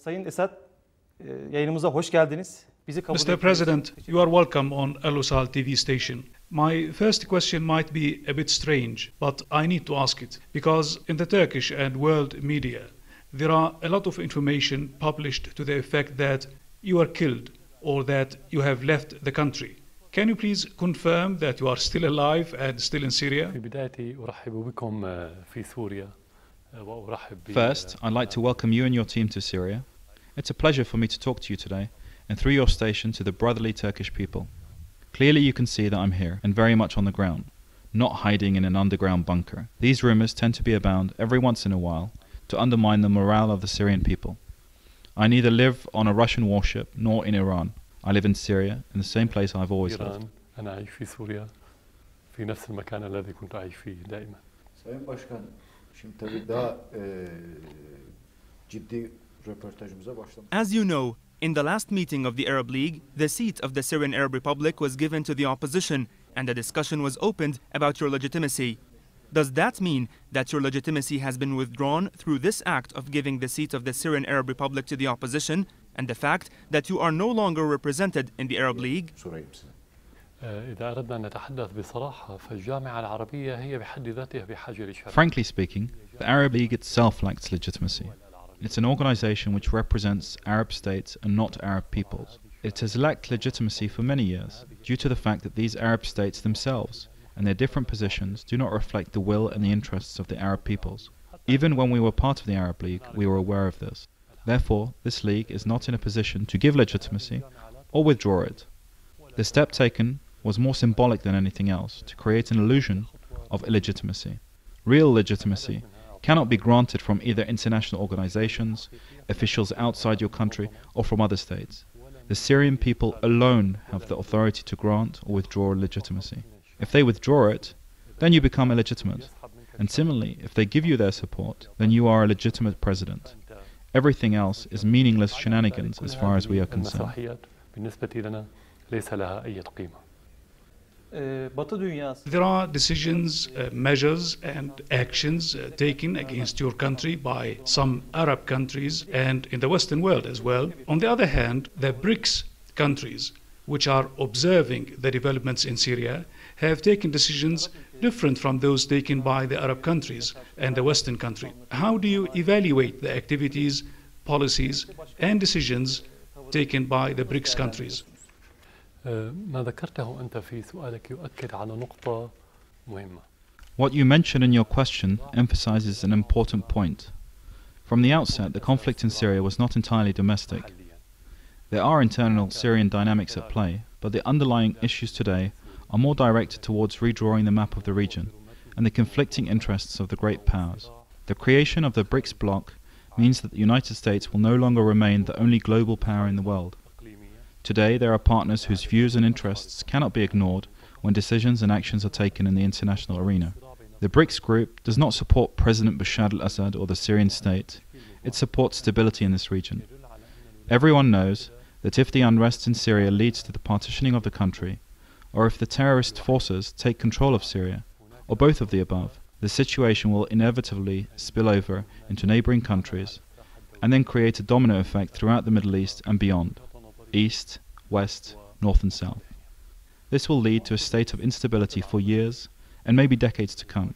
Sayın Esad, yayınımıza hoş geldiniz. Mr. President, you are welcome on al-Assad TV station. My first question might be a bit strange, but I need to ask it, because in the Turkish and world media, there are a lot of information published to the effect that you are killed or that you have left the country. Can you please confirm that you are still alive and still in Syria? First, I'd like to welcome you and your team to Syria. It's a pleasure for me to talk to you today, and through your station to the brotherly Turkish people. Clearly you can see that I'm here, and very much on the ground, not hiding in an underground bunker. These rumors tend to be abound every once in a while to undermine the morale of the Syrian people. I neither live on a Russian warship nor in Iran. I live in Syria, in the same place I've always lived. Sayın Başkan, şimdi tabii daha ciddi röportajımıza başlamak. As you know, in the last meeting of the Arab League, the seat of the Syrian Arab Republic was given to the opposition, and a discussion was opened about your legitimacy. Does that mean that your legitimacy has been withdrawn through this act of giving the seat of the Syrian Arab Republic to the opposition, and the fact that you are no longer represented in the Arab League? Frankly speaking, the Arab League itself lacks legitimacy. It's an organization which represents Arab states and not Arab peoples. It has lacked legitimacy for many years, due to the fact that these Arab states themselves and their different positions do not reflect the will and the interests of the Arab peoples. Even when we were part of the Arab League, we were aware of this. Therefore, this league is not in a position to give legitimacy or withdraw it. The step taken was more symbolic than anything else, to create an illusion of illegitimacy. Real legitimacy cannot be granted from either international organizations, officials outside your country, or from other states. The Syrian people alone have the authority to grant or withdraw legitimacy. If they withdraw it, then you become illegitimate. And similarly, if they give you their support, then you are a legitimate president. Everything else is meaningless shenanigans as far as we are concerned. There are decisions, measures and actions taken against your country by some Arab countries and in the Western world as well. On the other hand, the BRICS countries, which are observing the developments in Syria, have taken decisions different from those taken by the Arab countries and the Western country. How do you evaluate the activities, policies and decisions taken by the BRICS countries? What you mention in your question emphasizes an important point. From the outset, the conflict in Syria was not entirely domestic. There are internal Syrian dynamics at play, but the underlying issues today are more directed towards redrawing the map of the region and the conflicting interests of the great powers. The creation of the BRICS bloc means that the United States will no longer remain the only global power in the world. Today, there are partners whose views and interests cannot be ignored when decisions and actions are taken in the international arena. The BRICS group does not support President Bashar al-Assad or the Syrian state. It supports stability in this region. Everyone knows that if the unrest in Syria leads to the partitioning of the country, or if the terrorist forces take control of Syria, or both of the above, the situation will inevitably spill over into neighboring countries and then create a domino effect throughout the Middle East and beyond. East, West, North and South. This will lead to a state of instability for years and maybe decades to come.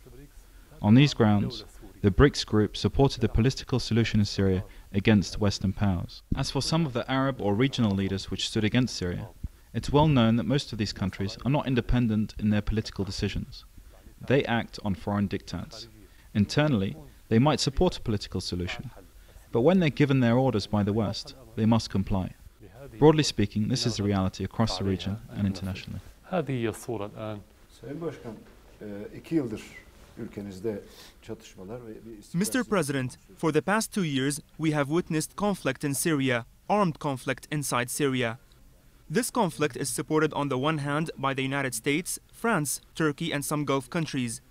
On these grounds, the BRICS group supported the political solution in Syria against Western powers. As for some of the Arab or regional leaders which stood against Syria, it's well known that most of these countries are not independent in their political decisions. They act on foreign diktats. Internally, they might support a political solution, but when they're given their orders by the West, they must comply. Broadly speaking, this is the reality across the region and internationally. Mr. President, for the past 2 years, we have witnessed conflict in Syria, armed conflict inside Syria. This conflict is supported on the one hand by the United States, France, Turkey and some Gulf countries.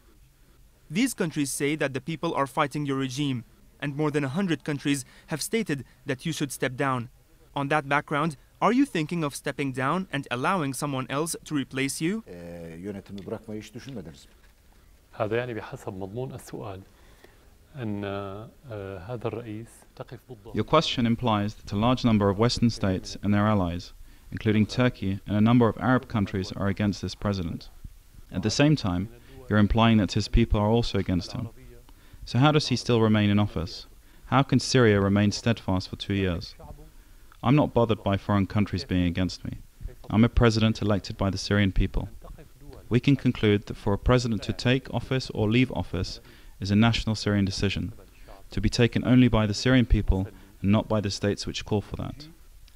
These countries say that the people are fighting your regime, and more than 100 countries have stated that you should step down. On that background, are you thinking of stepping down and allowing someone else to replace you? Yönetimi bırakmayı hiç düşünmediniz mi? هذا يعني بحسب مضمون السؤال أن هذا الرئيس Your question implies that a large number of Western states and their allies, including Turkey and a number of Arab countries, are against this president. At the same time, you're implying that his people are also against him. So how does he still remain in office? How can Syria remain steadfast for 2 years? I'm not bothered by foreign countries being against me. I'm a president elected by the Syrian people. We can conclude that for a president to take office or leave office is a national Syrian decision, to be taken only by the Syrian people and not by the states which call for that.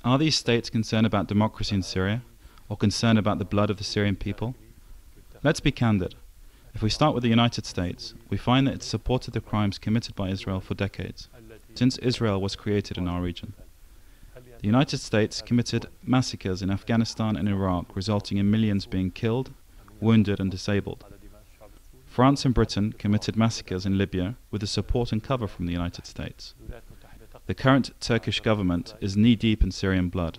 Are these states concerned about democracy in Syria, or concerned about the blood of the Syrian people? Let's be candid. If we start with the United States, we find that it supported the crimes committed by Israel for decades, since Israel was created in our region. The United States committed massacres in Afghanistan and Iraq, resulting in millions being killed, wounded and disabled. France and Britain committed massacres in Libya with the support and cover from the United States. The current Turkish government is knee-deep in Syrian blood.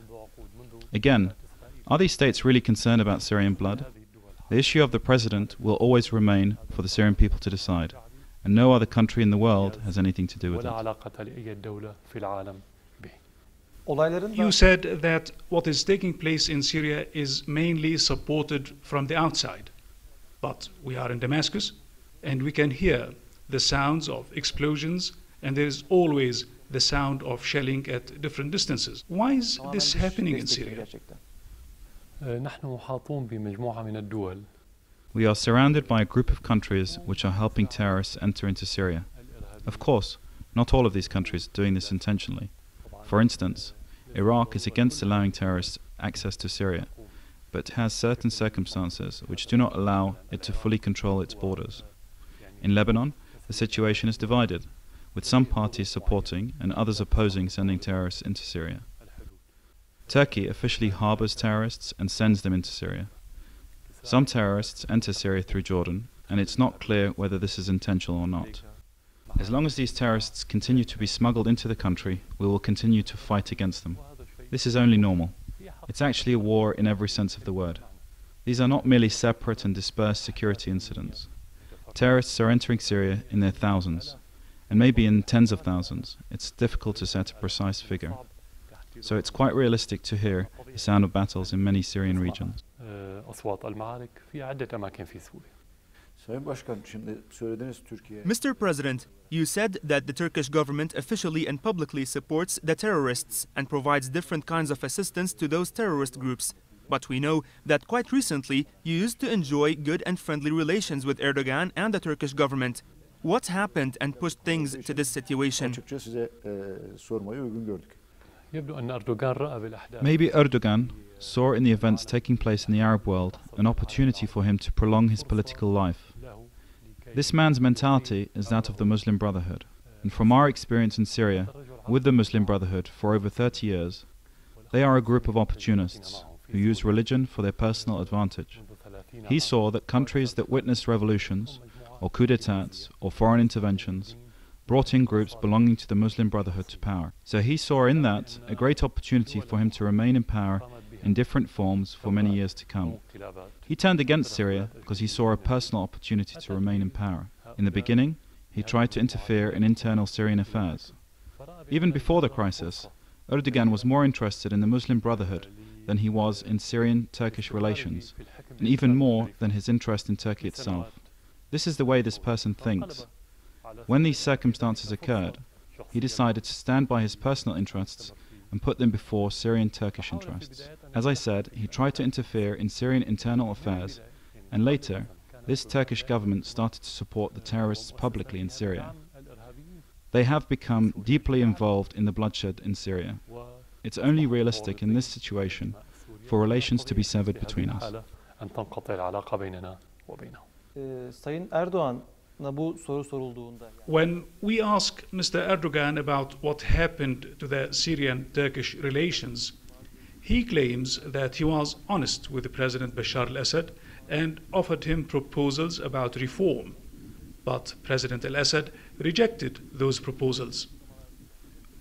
Again, are these states really concerned about Syrian blood? The issue of the president will always remain for the Syrian people to decide, and no other country in the world has anything to do with it. You said that what is taking place in Syria is mainly supported from the outside. But we are in Damascus, and we can hear the sounds of explosions, and there is always the sound of shelling at different distances. Why is this happening in Syria? We are surrounded by a group of countries which are helping terrorists enter into Syria. Of course, not all of these countries are doing this intentionally. For instance, Iraq is against allowing terrorists access to Syria, but has certain circumstances which do not allow it to fully control its borders. In Lebanon, the situation is divided, with some parties supporting and others opposing sending terrorists into Syria. Turkey officially harbors terrorists and sends them into Syria. Some terrorists enter Syria through Jordan, and it's not clear whether this is intentional or not. As long as these terrorists continue to be smuggled into the country, we will continue to fight against them. This is only normal. It's actually a war in every sense of the word. These are not merely separate and dispersed security incidents. Terrorists are entering Syria in their thousands, and maybe in tens of thousands. It's difficult to set a precise figure. So it's quite realistic to hear the sound of battles in many Syrian regions. Mr. President, you said that the Turkish government officially and publicly supports the terrorists and provides different kinds of assistance to those terrorist groups. But we know that quite recently you used to enjoy good and friendly relations with Erdogan and the Turkish government. What happened and pushed things to this situation? Maybe Erdogan saw in the events taking place in the Arab world an opportunity for him to prolong his political life. This man's mentality is that of the Muslim Brotherhood, and from our experience in Syria with the Muslim Brotherhood for over 30 years, they are a group of opportunists who use religion for their personal advantage. He saw that countries that witnessed revolutions, or coups d'etats, or foreign interventions, brought in groups belonging to the Muslim Brotherhood to power. So he saw in that a great opportunity for him to remain in power in different forms for many years to come. He turned against Syria because he saw a personal opportunity to remain in power. In the beginning, he tried to interfere in internal Syrian affairs. Even before the crisis, Erdogan was more interested in the Muslim Brotherhood than he was in Syrian-Turkish relations, and even more than his interest in Turkey itself. This is the way this person thinks. When these circumstances occurred, he decided to stand by his personal interests and put them before Syrian-Turkish interests. As I said, he tried to interfere in Syrian internal affairs, and later, this Turkish government started to support the terrorists publicly in Syria. They have become deeply involved in the bloodshed in Syria. It's only realistic in this situation for relations to be severed between us. Sayın Erdoğan, when we ask Mr. Erdogan about what happened to the Syrian-Turkish relations, he claims that he was honest with President Bashar al-Assad and offered him proposals about reform. But President al-Assad rejected those proposals.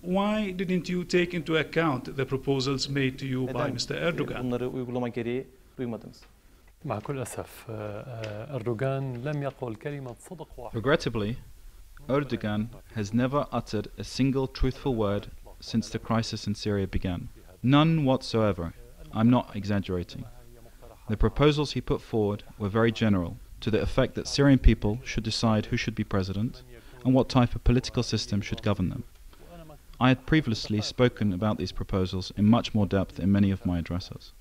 Why didn't you take into account the proposals made to you by Mr. Erdogan? Bunları uygulama gereği duymadınız. Regrettably, Erdogan has never uttered a single truthful word since the crisis in Syria began. None whatsoever. I'm not exaggerating. The proposals he put forward were very general, to the effect that Syrian people should decide who should be president and what type of political system should govern them. I had previously spoken about these proposals in much more depth in many of my addresses.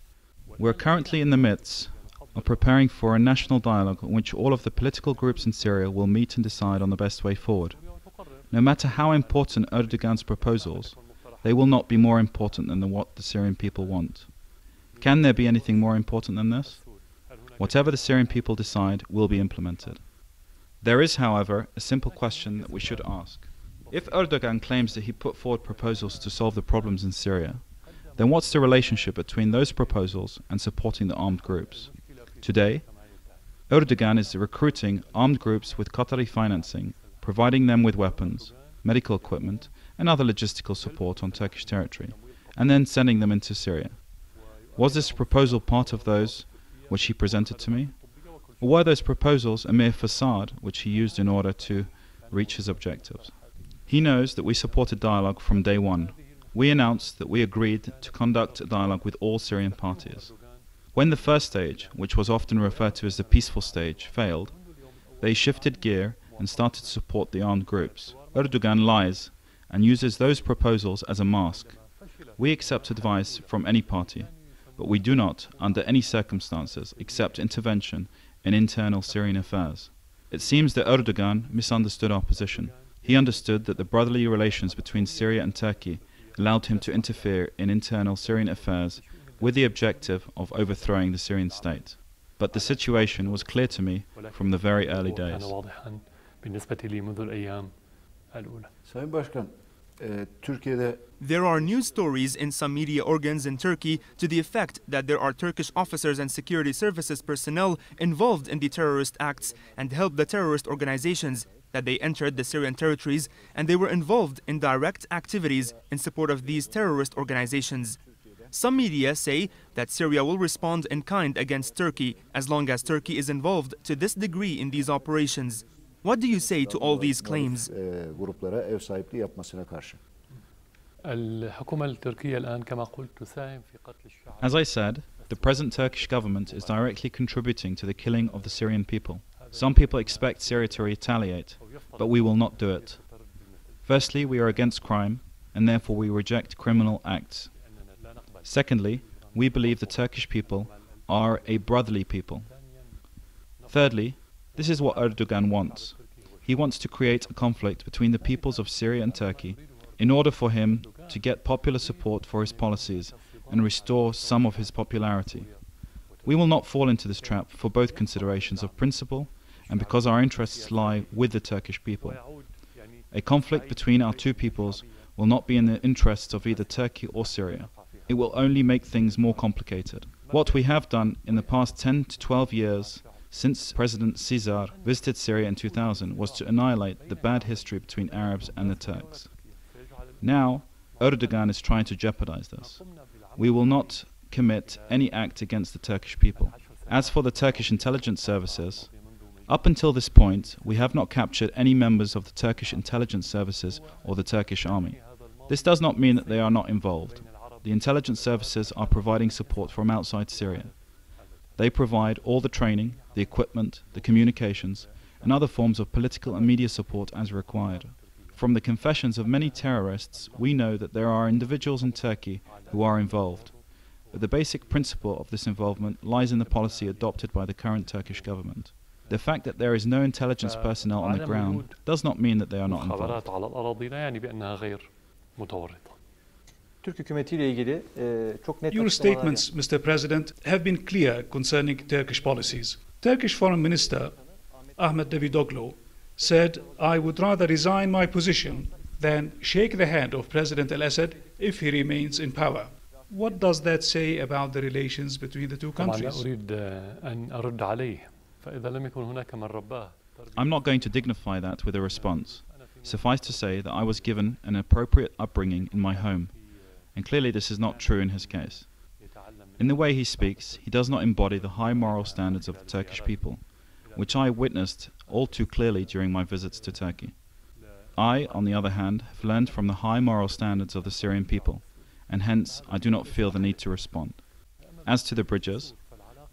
We're currently in the midst of preparing for a national dialogue in which all of the political groups in Syria will meet and decide on the best way forward. No matter how important Erdogan's proposals, they will not be more important than what the Syrian people want. Can there be anything more important than this? Whatever the Syrian people decide will be implemented. There is, however, a simple question that we should ask. If Erdogan claims that he put forward proposals to solve the problems in Syria, then what's the relationship between those proposals and supporting the armed groups? Today, Erdogan is recruiting armed groups with Qatari financing, providing them with weapons, medical equipment, and other logistical support on Turkish territory, and then sending them into Syria. Was this proposal part of those which he presented to me? Or were those proposals a mere facade which he used in order to reach his objectives? He knows that we supported dialogue from day one. We announced that we agreed to conduct a dialogue with all Syrian parties. When the first stage, which was often referred to as the peaceful stage, failed, they shifted gear and started to support the armed groups. Erdogan lies and uses those proposals as a mask. We accept advice from any party, but we do not, under any circumstances, accept intervention in internal Syrian affairs. It seems that Erdogan misunderstood our position. He understood that the brotherly relations between Syria and Turkey allowed him to interfere in internal Syrian affairs with the objective of overthrowing the Syrian state. But the situation was clear to me from the very early days. Sayın Başkan, Türkiye'de There are news stories in some media organs in Turkey to the effect that there are Turkish officers and security services personnel involved in the terrorist acts and helped the terrorist organizations, that they entered the Syrian territories and they were involved in direct activities in support of these terrorist organizations. Some media say that Syria will respond in kind against Turkey as long as Turkey is involved to this degree in these operations. What do you say to all these claims? gruplara ev sahipliği yapmasına karşı. As I said, the present Turkish government is directly contributing to the killing of the Syrian people. Some people expect Syria to retaliate, but we will not do it. Firstly, we are against crime, and therefore we reject criminal acts. Secondly, we believe the Turkish people are a brotherly people. Thirdly, this is what Erdogan wants. He wants to create a conflict between the peoples of Syria and Turkey in order for him to get popular support for his policies and restore some of his popularity. We will not fall into this trap for both considerations of principle and because our interests lie with the Turkish people. A conflict between our two peoples will not be in the interests of either Turkey or Syria. It will only make things more complicated. What we have done in the past 10 to 12 years since President Bashar visited Syria in 2000 was to annihilate the bad history between Arabs and the Turks. Now, Erdogan is trying to jeopardize this. We will not commit any act against the Turkish people. As for the Turkish intelligence services, up until this point, we have not captured any members of the Turkish intelligence services or the Turkish army. This does not mean that they are not involved. The intelligence services are providing support from outside Syria. They provide all the training, the equipment, the communications, and other forms of political and media support as required. From the confessions of many terrorists, we know that there are individuals in Turkey who are involved. But the basic principle of this involvement lies in the policy adopted by the current Turkish government. The fact that there is no intelligence personnel on the ground does not mean that they are not involved. Türk hükümetiyle ilgili çok net Your açıklamalar statements, Mr. President, have been clear concerning Turkish policies. Turkish Foreign Minister Ahmet Davutoglu said, "I would rather resign my position than shake the hand of President al-Assad if he remains in power." What does that say about the relations between the two countries? I'm not going to dignify that with a response. Suffice to say that I was given an appropriate upbringing in my home, and clearly this is not true in his case. In the way he speaks, he does not embody the high moral standards of the Turkish people, which I witnessed all too clearly during my visits to Turkey. I, on the other hand, have learned from the high moral standards of the Syrian people, and hence I do not feel the need to respond. As to the bridges,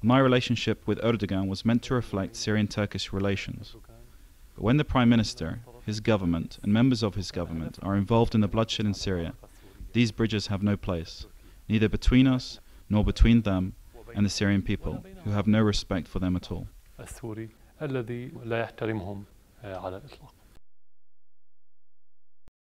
my relationship with Erdogan was meant to reflect Syrian-Turkish relations. But when the Prime Minister, his government, and members of his government are involved in the bloodshed in Syria, these bridges have no place, neither between us nor between them and the Syrian people, who have no respect for them at all. السوري الذي لا يحترمهم على الإطلاق.